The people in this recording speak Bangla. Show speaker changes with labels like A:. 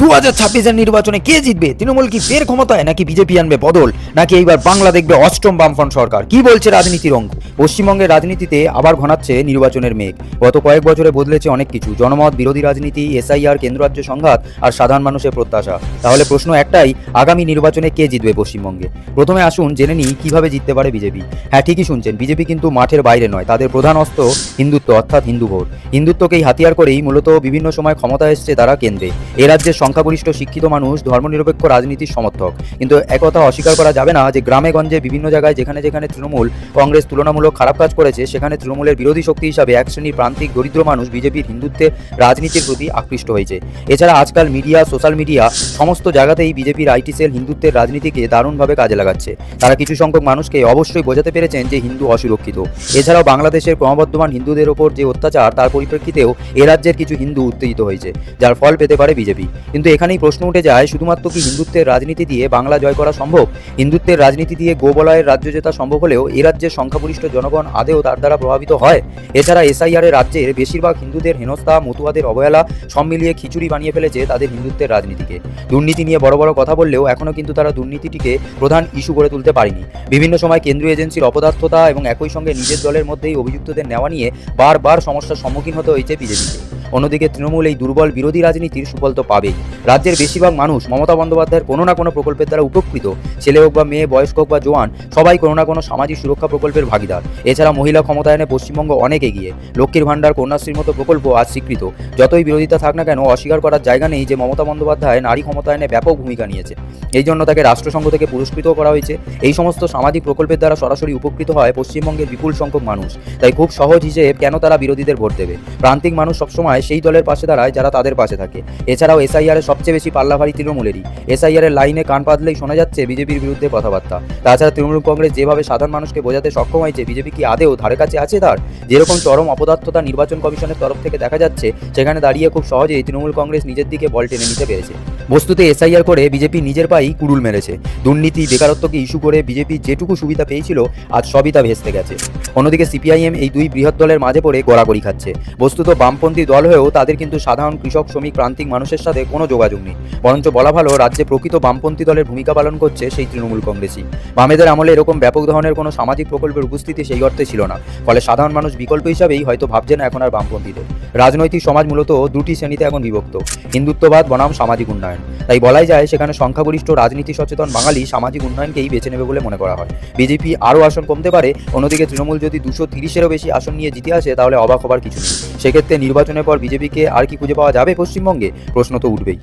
A: 2026-এর নির্বাচনে কে জিতবে? তৃণমূল কি ফের ক্ষমতায়, নাকি বিজেপি আনবে বদল, নাকি এইবার বাংলা দেখবে অষ্টম বামফ্রন্ট সরকার? কি বলছে রাজনীতির অঙ্ক? পশ্চিমবঙ্গের রাজনীতিতে আবার ঘনাচ্ছে নির্বাচনের মেঘ। গত কয়েক বছরে বদলেছে অনেক কিছু, জনমত, বিরোধী রাজনীতি, এসআইআর, কেন্দ্র রাজ্য সংঘাত আর সাধারণ মানুষের প্রত্যাশা। তাহলে প্রশ্ন একটাই, আগামী নির্বাচনে কে জিতবে পশ্চিমবঙ্গে? প্রথমে আসুন জেনে নিই কিভাবে জিততে পারে বিজেপি। হ্যাঁ, ঠিকই শুনছেন, বিজেপি কিন্তু মাঠের বাইরে নয়। তাদের প্রধান অস্ত্র হিন্দুত্ব, অর্থাৎ হিন্দু ভোট। হিন্দুত্বকেই হাতিয়ার করেই মূলত বিভিন্ন সময় ক্ষমতা এসছে তারা কেন্দ্রে। এ রাজ্যের সংখ্যাগরিষ্ঠ শিক্ষিত মানুষ ধর্মনিরপেক্ষ রাজনীতির সমর্থক। কিন্তু একথা অস্বীকার করা যাবে না যে গ্রামে গঞ্জে বিভিন্ন জায়গায় যেখানে যেখানে তৃণমূল কংগ্রেস তুলনামূলক খারাপ কাজ করেছে, সেখানে তৃণমূলের বিরোধী শক্তি হিসাবে এক শ্রেণীর প্রান্তিক দরিদ্র মানুষ বিজেপির হিন্দুত্বের রাজনীতির প্রতি আকৃষ্ট হয়েছে। এছাড়া আজকাল মিডিয়া, সোশ্যাল মিডিয়া সমস্ত জায়গাতেই বিজেপির আইটি সেল হিন্দুত্বের রাজনীতিকে দারুণভাবে কাজে লাগাচ্ছে। তারা কিছু সংখ্যক মানুষকে অবশ্যই বোঝাতে পেরেছেন যে হিন্দু অসুরক্ষিত। এছাড়াও বাংলাদেশের ক্রমবর্ধমান হিন্দুদের ওপর যে অত্যাচার, তার পরিপ্রেক্ষিতেও এ রাজ্যের কিছু হিন্দু উত্তেজিত হয়েছে, যার ফল পেতে পারে বিজেপি। কিন্তু এখানেই প্রশ্ন উঠে যায়, শুধুমাত্র কি হিন্দুত্বের রাজনীতি দিয়ে বাংলা জয় করা সম্ভব? হিন্দুত্বের রাজনীতি দিয়ে গোবলয়ের রাজ্য জেতা সম্ভব হলেও এ রাজ্যের সংখ্যাগরিষ্ঠ জনগণ আদেও তার দ্বারা প্রভাবিত হয়? এছাড়া এসআইআর রাজ্যের বেশিরভাগ হিন্দুদের হেনস্থা, মতুয়াদের অবহেলা সব মিলিয়ে খিচুড়ি বানিয়ে ফেলেছে তাদের হিন্দুত্বের রাজনীতিকে। দুর্নীতি নিয়ে বড় বড় কথা বললেও এখনও কিন্তু তারা দুর্নীতিটিকে প্রধান ইস্যু করে তুলতে পারেনি। বিভিন্ন সময় কেন্দ্রীয় এজেন্সির অপদার্থতা এবং একই সঙ্গে নিজের দলের মধ্যেই অভিযুক্তদের নেওয়া নিয়ে বারবার সমস্যার সম্মুখীন হতে হয়েছে বিজেপিকে। অন্যদিকে তৃণমূল এই দুর্বল বিরোধী রাজনীতির সুফল তো পাবেই। রাজ্যের বেশিরভাগ মানুষ মমতা বন্দ্যোপাধ্যায়ের কোনো না কোনো প্রকল্পের দ্বারা উপকৃত। ছেলে হোক বা মেয়ে, বয়স্ক হোক বা জোয়ান, সবাই কোনো না কোনো সামাজিক সুরক্ষা প্রকল্পের ভাগিদার। এছাড়া মহিলা ক্ষমতায়নে পশ্চিমবঙ্গ অনেক এগিয়ে। লক্ষ্মীর ভাণ্ডার, কন্যাশ্রীর মতো প্রকল্প আজ স্বীকৃত। যতই বিরোধিতা থাক না কেন, অস্বীকার করার জায়গা নেই যে মমতা বন্দ্যোপাধ্যায় নারী ক্ষমতায়নে ব্যাপক ভূমিকা নিয়েছে। এই জন্য তাকে রাষ্ট্রসংঘ থেকে পুরস্কৃতও করা হয়েছে। এই সমস্ত সামাজিক প্রকল্পের দ্বারা সরাসরি উপকৃত হয় পশ্চিমবঙ্গের বিপুল সংখ্যক মানুষ। তাই খুব সহজ হিসেব কেন তারা বিরোধীদের ভোট দেবে। প্রান্তিক মানুষ সবসময় সেই দলের পাশে দাঁড়ায় যারা তাদের পাশে থাকে। এছাড়াও এসআইআর সবচেয়ে বেশি পাল্লাভারী তৃণমূলেরই। এসআইআর লাইনে কান পাতলেই শোনা যাচ্ছে বিজেপির বিরুদ্ধে কথাবার্তা। তাছাড়া তৃণমূল কংগ্রেস যেভাবে সাধারণ মানুষকে বোঝাতে সক্ষম হয়েছে, বিজেপি কি আদেও ধারে কাছে আছে তার? যেরকম চরম অপদার্থতা নির্বাচন কমিশনের তরফ থেকে দেখা যাচ্ছে, সেখানে দাঁড়িয়ে খুব সহজেই তৃণমূল কংগ্রেস নিজের দিকে বল টেনে নিতে পেরেছে। বস্তুতে এসআইআর করে বিজেপি নিজের পায়েই কুড়ুল মেরেছে। দুর্নীতি, বেকারত্বকে ইস্যু করে বিজেপি যেটুকু সুবিধা পেয়েছিল, আজ সবই তা ভেস্তে গেছে। অন্যদিকে সিপিআইএম এই দুই বৃহৎ দলের মাঝে পড়ে গড়াগড়ি খাচ্ছে। বস্তুত বামপন্থী দল হয়েও তাদের কিন্তু সাধারণ কৃষক, শ্রমিক, প্রান্তিক মানুষের সাথে কোনো যোগাযোগ নেই। বরঞ্চ বলা ভালো, রাজ্যে প্রকৃত বামপন্থী দলের ভূমিকা পালন করছে সেই তৃণমূল কংগ্রেসই। বামেদের আমলে এরকম ব্যাপক ধরনের কোনো সামাজিক প্রকল্পের উপস্থিতি সেই অর্থে ছিল না। ফলে সাধারণ মানুষ বিকল্প হিসাবেই হয়তো ভাবছে না এখন আর বামপন্থীদের। রাজনৈতিক সমাজ মূলত দুটি শ্রেণীতে এখন বিভক্ত, হিন্দুত্ববাদ বনাম সামাজিক উন্নয়ন। তাই বলাই যায় সেখানে সংখ্যাগরিষ্ঠ রাজনীতি সচেতন বাঙালি সামাজিক উন্নয়নকেই বেছে নেবে বলে মনে করা হয়। বিজেপি আরও আসন কমতে পারে। অন্যদিকে তৃণমূল যদি 230-এরও বেশি আসন নিয়ে জিতে আসে, তাহলে অবাক হবার কিছু নেই। সেক্ষেত্রে নির্বাচনের পর বিজেপিকে আর কি খুঁজে পাওয়া যাবে পশ্চিমবঙ্গে? প্রশ্ন তো উঠবেই।